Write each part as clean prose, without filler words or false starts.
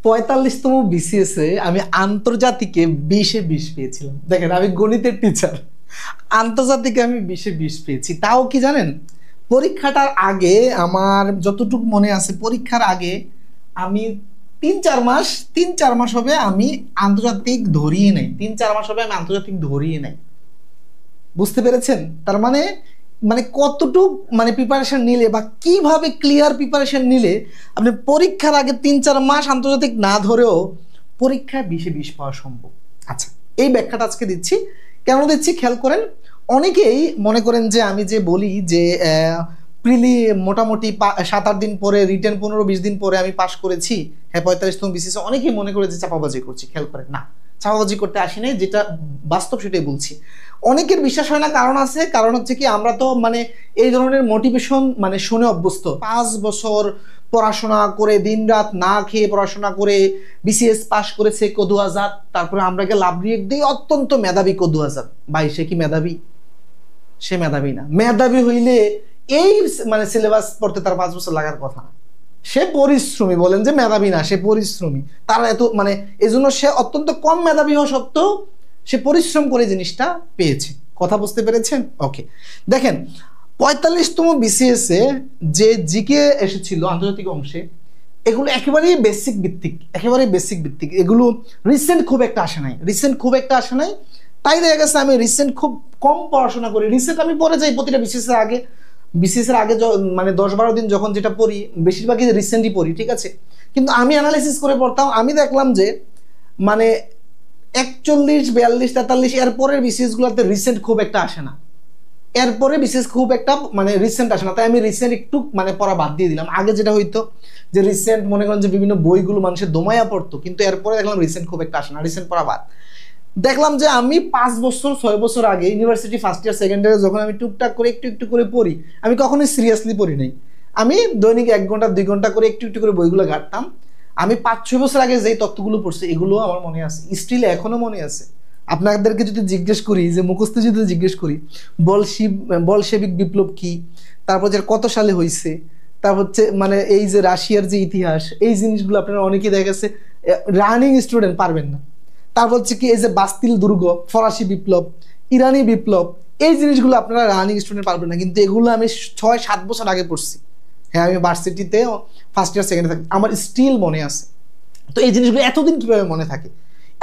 45তম BCS এ আমি আন্তর্জাতিকে 20-20 পেয়েছিলাম। দেখেন আমি গণিতের টিচার, আন্তর্জাতিকে আমি 20-20 পেয়েছি। তাও কি জানেন, পরীক্ষাটার আগে আমার যতটুকু মনে আছে, পরীক্ষার আগে আমি 3-4 মাস হবে আমি আন্তর্জাতিক ধরিয়ে নাই, 3-4 মাস হবে আমি আন্তর্জাতিক ধরিয়ে নাই। বুঝতে পেরেছেন? তার মানে মানে কতটুক মানে প্রিপারেশন নিলে বা কিভাবে ক্লিয়ার প্রিপারেশন নিলে আপনি পরীক্ষার আগে 3-4 মাস আন্তর্জাতিক না ধরেও পরীক্ষায় 20-20 পাওয়া সম্ভব। আচ্ছা, এই ব্যাখ্যাটা আজকে দিচ্ছি। কেন দিচ্ছি খেয়াল করেন। অনেকেই মনে করেন যে আমি যে বলি যে প্রিলি মোটামুটি 7-8 দিন পরে, রিটেন 15-20 দিন পরে আমি পাশ করেছি, হ্যাঁ 45তম বিসিএস, অনেকেই মনে করে যে চাপাবাজি করছি। খেয়াল করেন, না, চাপাবাজি করতে আসি নাই, যেটা বাস্তব সেটাই বলছি। অনেকের বিশ্বাস হয় না, কারণ আছে। কারণ হচ্ছে কি, আমরা তো মানে এই ধরনের মোটিভেশন মানে শুনে অভ্যস্ত। 5 বছর পড়াশোনা করে, দিন রাত না খেয়ে পড়াশোনা করে বিসিএস পাশ করেছে কদু আজাদ, তারপরে আমরাকে লাভ রিয়েক্ট দিই অত্যন্ত মেধাবী কদু আজাদ। ভাই সে কি মেধাবী? সে মেধাবী না। মেধাবী হইলে এই মানে সিলেবাস পড়তে তার 5 বছর লাগার কথা না। সে পরিশ্রমী, বলেন যে মেধাবী না, সে পরিশ্রমী। তার এত মানে এই জন্য সে অত্যন্ত কম মেধাবী হওয়া সত্ত্বেও সে পরিশ্রম করে জিনিসটা পেয়েছে। কথা বুঝতে পেরেছেন? ওকে, দেখেন 45তম বিসিএস এ যে জিকে এসেছিল আন্তর্জাতিক অংশে, এগুলো একেবারেই বেসিক ভিত্তিক, একেবারেই বেসিক ভিত্তিক। এগুলো রিসেন্ট খুব একটা আসে নাই, রিসেন্ট খুব একটা আসে নাই। তাই দেখা গেছে আমি রিসেন্ট খুব কম পড়াশোনা করি। রিসেন্ট আমি পড়ে যাই প্রতিটা বিসিএস এর আগে, বিসিএস এর আগে মানে 10-12 দিন যখন যেটা পড়ি, বেশিরভাগই রিসেন্টই পড়ি, ঠিক আছে। কিন্তু আমি অ্যানালাইসিস করে পড়তাম, আমি দেখলাম যে মানে 41, 42, 43 এরপরের বিসিএস গুলোতে রিসেন্ট খুব একটা আসে না। এরপরে বিশেষ খুব একটা মানে রিসেন্ট আসে না। তাই আমি রিসেন্ট একটু মানে পড়া বাদ দিয়ে দিলাম। আগে যেটা হইতো যে রিসেন্ট মনে করেন যে বিভিন্ন বইগুলো মানুষের দমায়া পড়তো, কিন্তু এরপরে দেখলাম রিসেন্ট খুব একটা আসে না, রিসেন্ট পড়া বাদ। দেখলাম যে আমি 5 বছর 6 বছর আগে ইউনিভার্সিটি ফার্স্ট ইয়ার সেকেন্ড ইয়ারে যখন আমি টুকটাক করে একটু একটু করে পড়ি, আমি কখনোই সিরিয়াসলি পড়ি নাই। আমি দৈনিক 1 ঘন্টা 2 ঘন্টা করে একটু একটু করে বইগুলো ঘাটতাম। আমি 5-6 বছর আগে যেই তথ্যগুলো পড়ছি এগুলো আমার মনে আছে, স্টিল এখনো মনে আছে। আপনাদেরকে যদি জিজ্ঞেস করি, যে মুখস্থ যদি জিজ্ঞেস করি বলশেবিক বিপ্লব কি, তারপর যে কত সালে হয়েছে, তারপর হচ্ছে মানে এই যে রাশিয়ার যে ইতিহাস, এই জিনিসগুলো আপনারা অনেকেই দেখা গেছে রানিং স্টুডেন্ট পারবেন না। তারপর হচ্ছে কি এই যে বাস্তিল দুর্গ, ফরাসি বিপ্লব, ইরানি বিপ্লব, এই জিনিসগুলো আপনারা রানিং স্টুডেন্ট পারবেন না, কিন্তু এগুলো আমি 6-7 বছর আগে পড়ছি। হ্যাঁ, আমি ভার্সিটিতে ফার্স্ট ইয়ার সেকেন্ড ইয়ার থাকি, আমার স্টিল মনে আছে। তো এই জিনিসগুলো এতদিন কিভাবে মনে থাকে?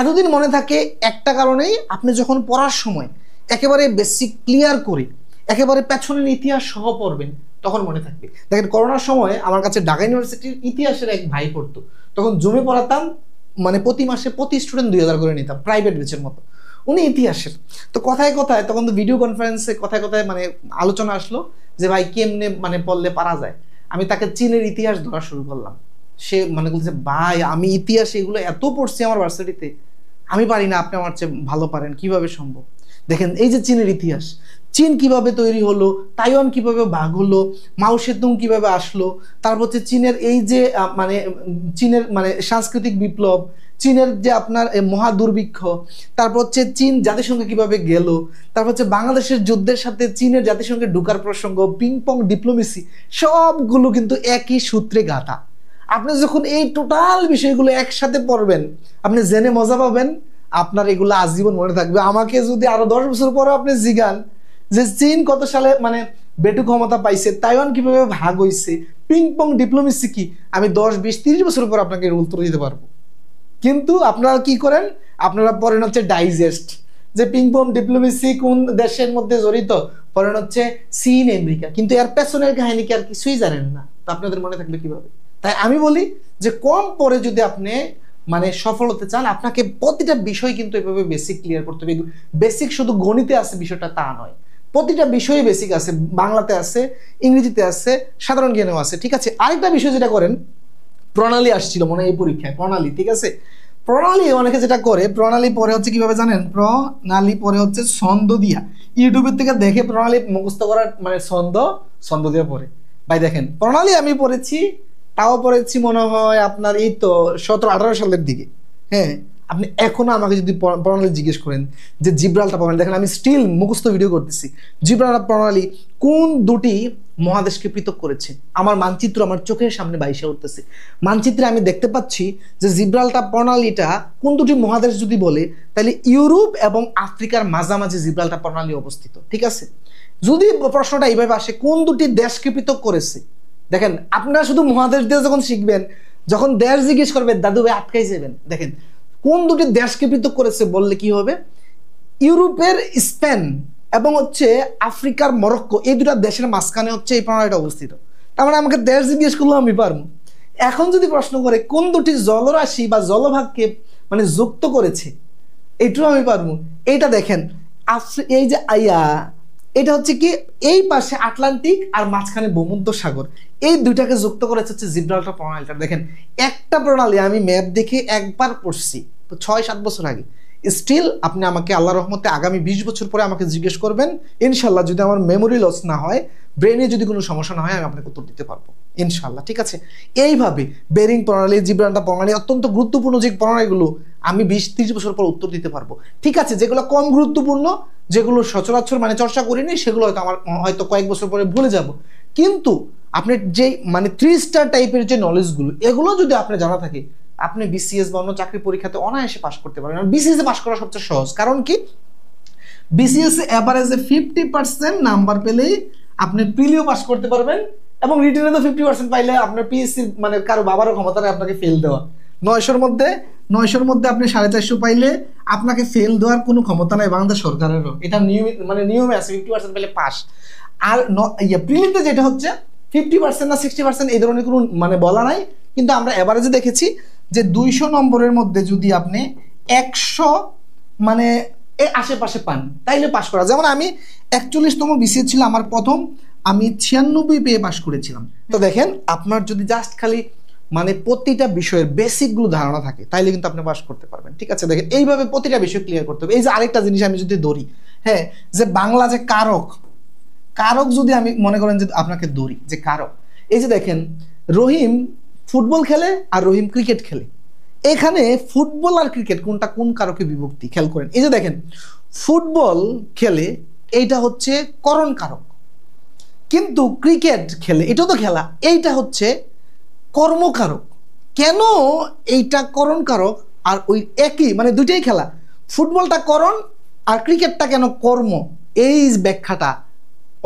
এতদিন মনে থাকে একটা কারণেই, আপনি যখন পড়ার সময় একেবারে বেসিক ক্লিয়ার করে একেবারে পেছনের ইতিহাস সহ পড়বেন, তখন মনে থাকবে। দেখেন করোনার সময় আমার কাছে ঢাকা ইউনিভার্সিটির ইতিহাসের এক ভাই পড়তো, তখন জমে পড়াতাম, মানে প্রতি মাসে প্রতি স্টুডেন্ট 2000 করে নিতাম, প্রাইভেট ব্যাচের মতো। উনি ইতিহাসের, তো কথায় কথায় তখন তো ভিডিও কনফারেন্সে কথায় কথায় মানে আলোচনা আসলো যে ভাই কেমনে মানে পড়লে পারা যায়। আমি তাকে চীনের ইতিহাস ধরা শুরু করলাম। সে মানে বলছে ভাই আমি ইতিহাস এগুলো এত পড়ছি আমার ভার্সিটিতে, আমি পারি না, আপনি আমার চেয়ে ভালো পারেন, কিভাবে সম্ভব? দেখেন এই যে চীনের ইতিহাস, চীন কিভাবে তৈরি হলো, তাইওয়ান কিভাবে ভাগ হলো, মাও সেতুং কিভাবে আসলো, তারপর হচ্ছে চীনের এই যে মানে চীনের মানে সাংস্কৃতিক বিপ্লব, চীনের যে আপনার মহা দুর্ভিক্ষ, তারপর হচ্ছে চীন জাতিসংঘে কিভাবে গেল, তারপর হচ্ছে বাংলাদেশের যুদ্ধের সাথে চীনের জাতিসংঘে ঢুকার প্রসঙ্গ, পিংপং ডিপ্লোমেসি, সবগুলো কিন্তু একই সূত্রে গাঁথা। আপনি যখন এই টোটাল বিষয়গুলো একসাথে পড়বেন, আপনি জেনে মজা পাবেন, আপনার এগুলো আজীবন মনে থাকবে। আমাকে যদি আরো 10 বছর পরে আপনি জিগান যে চীন কত সালে মানে বেটু ক্ষমতা পাইছে, তাইওয়ান কিভাবে ভাগ হইছে, পিংপং ডিপ্লোমেসি কি, আমি 10, 20, 30 বছর পর আপনাকে এর উত্তর দিতে পারবো। কিন্তু আপনারা কি করেন, আপনারা পড়েন হচ্ছে ডাইজেস্ট, যে পিংপং ডিপ্লোমেসি কোন দেশের মধ্যে জড়িত, পড়েন হচ্ছে চীন আমেরিকা, কিন্তু এর পেছনের কাহিনী কি আর কিছুই জানেন না। তো আপনাদের মনে থাকবে কিভাবে? তাই আমি বলি যে কম পরে যদি আপনি মানে সফল হতে চান, আপনাকে প্রতিটা বিষয় কিন্তু এভাবে বেসিক ক্লিয়ার করতে হবে। বেসিক শুধু গণিতে আছে বিষয়টা তা নয়, প্রতিটা বিষয়ে বেসিক আছে, বাংলাতে আছে, ইংরেজিতে আছে, সাধারণ জ্ঞানেও আছে, ঠিক আছে। আরেকটা বিষয় যেটা করেন, প্রণালী আসছিল মনে হয় এই পরীক্ষায়, প্রণালী, ঠিক আছে। প্রণালী অনেকে যেটা করে, প্রণালী পরে হচ্ছে কিভাবে জানেন, প্রণালী পরে হচ্ছে ছন্দ দিয়া, ইউটিউবের থেকে দেখে প্রণালী মুখস্থ করার মানে ছন্দ দিয়ে পড়ে। ভাই দেখেন প্রণালী আমি পড়েছি, তাও পড়েছি মনে হয় আপনার এই তো 17-18 সালের দিকে। হ্যাঁ, আপনি এখনো আমাকে যদি প্রণালী জিজ্ঞেস করেন যে জিব্রাল্টার প্রণালী, দেখেন আমি স্টিল মুখস্থ ভিডিও করতেছি, জিব্রাল্টার প্রণালী কোন দুটি মহাদেশকে পৃথক করেছে, আমার মানচিত্র আমার চোখের সামনে বাইসে উঠতেছে। মানচিত্রে আমি দেখতে পাচ্ছি যে জিব্রাল্টার প্রণালীটা কোন দুটি মহাদেশ যদি বলে, তাহলে ইউরোপ এবং আফ্রিকার মাঝামাঝি জিব্রাল্টার প্রণালী অবস্থিত। ঠিক আছে, যদি প্রশ্নটা এইভাবে আসে কোন দুটি দেশকে পৃথক করেছে, দেখেন আপনারা শুধু মহাদেশ দিয়ে যখন শিখবেন, যখন দেশ জিজ্ঞেস করবেন দাদু ভাই আটকাই যাবেন। দেখেন কোন দুটি দেশকে পৃথক করেছে বললে কি হবে, ইউরোপের স্পেন এবং হচ্ছে আফ্রিকার মরক্কো, এই দুটা দেশের মাঝখানে হচ্ছে এই প্রণালীটা অবস্থিত। তার মানে আমাকে দেশ জিজ্ঞেস করলেও আমি পারবো। এখন যদি প্রশ্ন করে কোন দুটি জলরাশি বা জলভাগকে মানে যুক্ত করেছে, এইটাও আমি পারবো। এইটা দেখেন এই যে এটা হচ্ছে কি, এই পাশে আটলান্টিক আর মাঝখানে ভূমধ্যসাগর, এই দুইটাকে যুক্ত করেছে হচ্ছে জিব্রাল্টার প্রণালীটা। দেখেন একটা প্রণালী আমি ম্যাপ দেখে একবার পড়ছি তো 6-7 বছর আগে, স্টিল আপনি আমাকে আল্লাহ রহমতে আগামী 20 বছর পরে আমাকে জিজ্ঞেস করবেন, ইনশাল্লাহ যদি আমার মেমোরি লস না হয়, ব্রেনে যদি কোনো সমস্যা না হয়, আমি আপনাকে উত্তর দিতে পারবো ইনশাল্লাহ। ঠিক আছে, এইভাবে বেরিং প্রণালী, জিব্রাল্টার প্রণালী অত্যন্ত গুরুত্বপূর্ণ যে প্রণালীগুলো আমি 20-30 বছর পর উত্তর দিতে পারবো। ঠিক আছে, যেগুলো কম গুরুত্বপূর্ণ, যেগুলো সচরাচর মানে চর্চা করিনি, সেগুলো হয়তো আমার হয়তো কয়েক বছর পরে ভুলে যাব, কিন্তু আপনার যে মানে 3 স্টার টাইপের যে নলেজগুলো, এগুলো যদি আপনার জানা থাকে, আপনি বিসিএস বা অন্য চাকরি পরীক্ষাতে অনায়াসে পাশ করতে পারবেন। আর বিসিএস এ পাশ করা সবচেয়ে সহজ, কারণ কি বিসিএস এ এভারেজে 50% নাম্বার পেলেই আপনি প্রিলিও পাস করতে পারবেন, এবং রিটেনে তো 50% পাইলে আপনার পিএসসি মানে কারো বাবারও ক্ষমতা নেই আপনাকে ফেল দেওয়া। 900-র মধ্যে আপনি 450 পাইলে আপনাকে ফেল দেওয়ার কোনো ক্ষমতা নাই বাংলাদেশ সরকারেরও, এটা নিয়মিত মানে নিয়মে আছে, 50% পেলে পাস। আর প্রিলিতে যেটা হচ্ছে 50% না 60% এই ধরনের কোনো মানে বলা নাই, কিন্তু আমরা এভারেজে দেখেছি যে 200 নম্বরের মধ্যে যদি আপনি 100 মানে আশেপাশে পান তাইলে পাশ করা। যেমন আমি 41তম বিসিএস ছিল আমার প্রথম, আমি 96 পেয়ে পাশ করেছিলাম। তো দেখেন আপনার যদি জাস্ট খালি মানে প্রতিটা বিষয়ের বেসিকগুলো ধারণা থাকে, তাইলে কিন্তু আপনি পাশ করতে পারবেন। ঠিক আছে, দেখেন এইভাবে প্রতিটা বিষয় ক্লিয়ার করতে হবে। এই যে আরেকটা জিনিস আমি যদি ধরি, হ্যাঁ, যে বাংলা যে কারক যদি আমি মনে করেন যে আপনাকে ধরি যে কারক, এই যে দেখেন রহিম ফুটবল খেলে আর রহিম ক্রিকেট খেলে, এখানে ফুটবল আর ক্রিকেট কোনটা কোন কারকে বিভক্তি খেয়াল করেন। এই যে দেখেন ফুটবল খেলে এইটা হচ্ছে করণ কারক, কিন্তু ক্রিকেট খেলে এটাও তো খেলা, এইটা হচ্ছে কর্মকারক। কেন এইটা করণ কারক আর ওই একই মানে দুইটাই খেলা, ফুটবলটা করণ আর ক্রিকেটটা কেন কর্ম, এই ব্যাখ্যাটা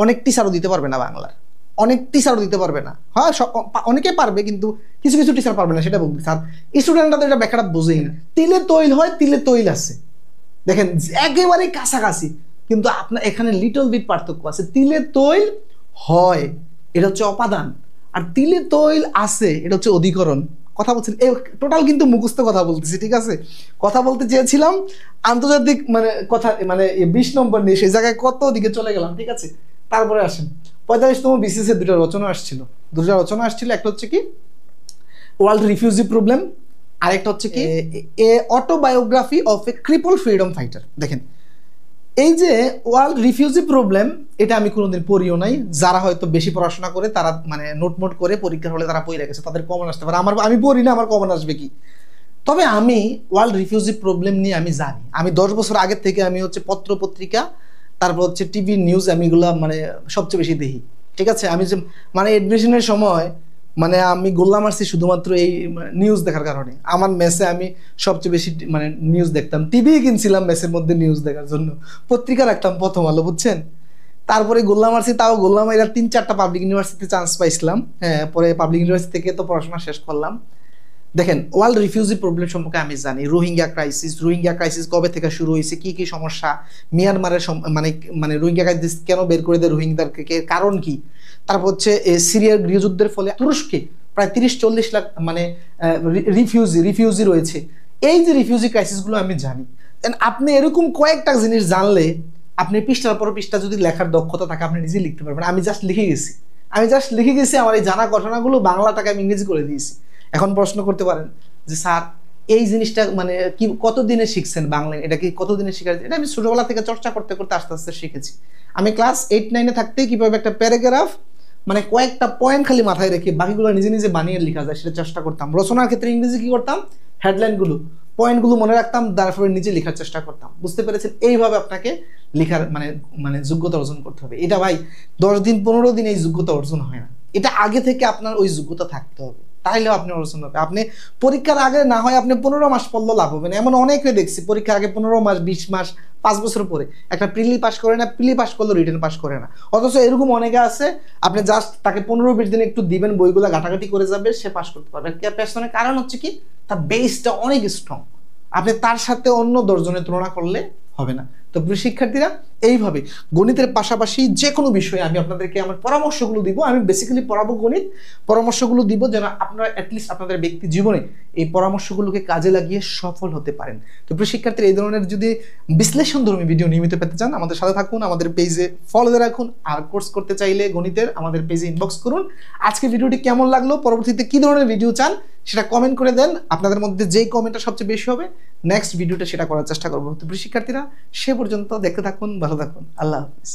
অনেক টিচারও দিতে পারবে না, বাংলার অনেক টিচারও দিতে পারবে না। হ্যাঁ অনেকে পারবে, কিন্তু কিছু কিছু টিচার পারবে না, সেটা বলতে স্যার স্টুডেন্টরা তো এটা ব্যাখ্যাটা বোঝেই না। তিলে তৈল হয়, তিলে তৈল আছে, দেখেন একেবারেই কাছাকাছি, কিন্তু আপনার এখানে লিটল বিট পার্থক্য আছে। তিলে তৈল হয় এটা হচ্ছে অপাদান, আর তিলে তৈল আছে এটা হচ্ছে অধিকরণ। কথা বলছেন এই টোটাল কিন্তু মুখস্থ কথা বলতেছি। ঠিক আছে, কথা বলতে চেয়েছিলাম আন্তর্জাতিক মানে কথা মানে 20 নম্বর নিয়ে, সেই জায়গায় কত দিকে চলে গেলাম। ঠিক আছে, তারপরে আসেন 45তম বিসিএস এর দুটো রচনা আসছিল, একটা হচ্ছে কি ওয়ার্ল্ড রিফিউজি প্রবলেম, আর একটা হচ্ছে কি a autobiography of a cripple freedom fighter. দেখেন এই যে ওয়ার্ল্ড রিফিউজি প্রবলেম, এটা আমি কোনোদিন পড়িও নাই। যারা হয়তো বেশি পড়াশোনা করে তারা মানে নোট করে পরীক্ষার হলে তারা পড়ে গেছে, তাদের কমন আসতে পারে, আমি পড়ি না, আমার কমন আসবে কি। তবে আমি ওয়ার্ল্ড রিফিউজি প্রবলেম নিয়ে আমি জানি, আমি 10 বছর আগের থেকে আমি হচ্ছে পত্র পত্রিকা, তারপর হচ্ছে টিভি নিউজ, আমি এগুলো মানে সবচেয়ে বেশি দেখি। ঠিক আছে, আমি যে মানে এডমিশনের সময় মানে আমি গোল্লা মারছি শুধুমাত্র এই নিউজ দেখার কারণে। আমার মেসে আমি সবচেয়ে বেশি মানে নিউজ দেখতাম, টিভি কিনছিলাম মেসের মধ্যে নিউজ দেখার জন্য, পত্রিকা রাখতাম প্রথম আলো, বুঝছেন। তারপরে গোল্লা মারছি, তাও গোল্লা মাইরা 3-4টা পাবলিক ইউনিভার্সিটিতে চান্স পাইছিলাম। হ্যাঁ, পরে পাবলিক ইউনিভার্সিটি থেকে তো পড়াশোনা শেষ করলাম। দেখেন ওয়ার্ল্ড রিফিউজি প্রবলেম সম্পর্কে আমি জানি, রোহিঙ্গা ক্রাইসিস কবে থেকে শুরু হয়েছে, কি কি সমস্যা, মিয়ানমারের মানে রোহিঙ্গা ক্রাইসিস কেন বের করে দেয় রোহিঙ্গাদেরকে, কারণ কি, তারপর হচ্ছে সিরিয়ার গৃহযুদ্ধের ফলে তুরস্কে প্রায় 30-40 লাখ মানে রিফিউজি রয়েছে। এই যে রিফিউজি ক্রাইসিসগুলো আমি জানি। আপনি এরকম কয়েকটা জিনিস জানলে আপনি পৃষ্ঠার পর পৃষ্ঠা যদি লেখার দক্ষতা থাকে আপনি নিজেই লিখতে পারবেন। আমি জাস্ট লিখে গেছি, আমার এই জানা ঘটনাগুলো বাংলাটাকে আমি ইংরেজি করে দিয়েছি। এখন প্রশ্ন করতে পারেন যে স্যার এই জিনিসটা মানে কি কতদিনে শিখছেন বাংলা, এটা কি কতদিনে শিখা? এটা আমি ছোটবেলা থেকে চর্চা করতে করতে আস্তে আস্তে শিখেছি। আমি ক্লাস 8-9-এ থাকতেই কিভাবে একটা প্যারাগ্রাফ মানে কয়েকটা পয়েন্ট খালি মাথায় রেখে বাকিগুলো নিজে নিজে বানিয়ে লেখা যায় সেটা চেষ্টা করতাম। রচনার ক্ষেত্রে ইংরেজি কি করতাম, হেডলাইনগুলো পয়েন্টগুলো মনে রাখতাম, তারপরে নিজে লেখার চেষ্টা করতাম। বুঝতে পেরেছেন? এইভাবে আপনাকে লেখার মানে যোগ্যতা অর্জন করতে হবে। এটা ভাই 10 দিন 15 দিন এই যোগ্যতা অর্জন হয় না, এটা আগে থেকে আপনার ওই যোগ্যতা থাকতে হবে, তাহলেও আপনি অর্জন হবে। আপনি পরীক্ষার আগে না হয় আপনি 15 মাস পড়লেও লাভ হবে না। এমন অনেকে দেখছি পরীক্ষার আগে 15 মাস 20 মাস 5 বছর পরে একটা প্রিলি পাস করে না, প্রিলি পাস করলেও রিটেন পাস করে না। অথচ এরকম অনেকে আছে, আপনি জাস্ট তাকে 15-20 দিন একটু দিবেন, বইগুলো ঘাটাঘাটি করে যাবে, সে পাস করতে পারবে। পেছনে কারণ হচ্ছে কি, তার বেসটা অনেক স্ট্রং। আপনি তার সাথে অন্য 10 জনের তুলনা করলে হবে না। তো প্রিয় শিক্ষার্থীরা, এইভাবে গণিতের পাশাপাশি যে কোনো বিষয়ে আমি আপনাদেরকে আমার পরামর্শগুলো দিব। আমি বেসিক্যালি পড়াবো গণিত, পরামর্শগুলো দিব যেন আপনারা অ্যাটলিস্ট আপনাদের ব্যক্তি জীবনে এই পরামর্শগুলোকে কাজে লাগিয়ে সফল হতে পারেন। তো প্রিয় শিক্ষার্থীরা, এই ধরনের যদি বিশ্লেষণধর্মী ভিডিও নিয়মিত পেতে চান আমাদের সাথে থাকুন, আমাদের পেজে ফলো দিয়ে রাখুন। আর কোর্স করতে চাইলে গণিতের আমাদের পেজে ইনবক্স করুন। আজকে ভিডিওটি কেমন লাগলো, পরবর্তীতে কি ধরনের ভিডিও চান সেটা কমেন্ট করে দেন। আপনাদের মধ্যে যেই কমেন্টটা সবচেয়ে বেশি হবে নেক্সট ভিডিওটা সেটা করার চেষ্টা করবো। তো প্রিয় শিক্ষার্থীরা, সে পর্যন্ত দেখতে থাকুন, ভালো থাকুন, আল্লাহ হাফিজ।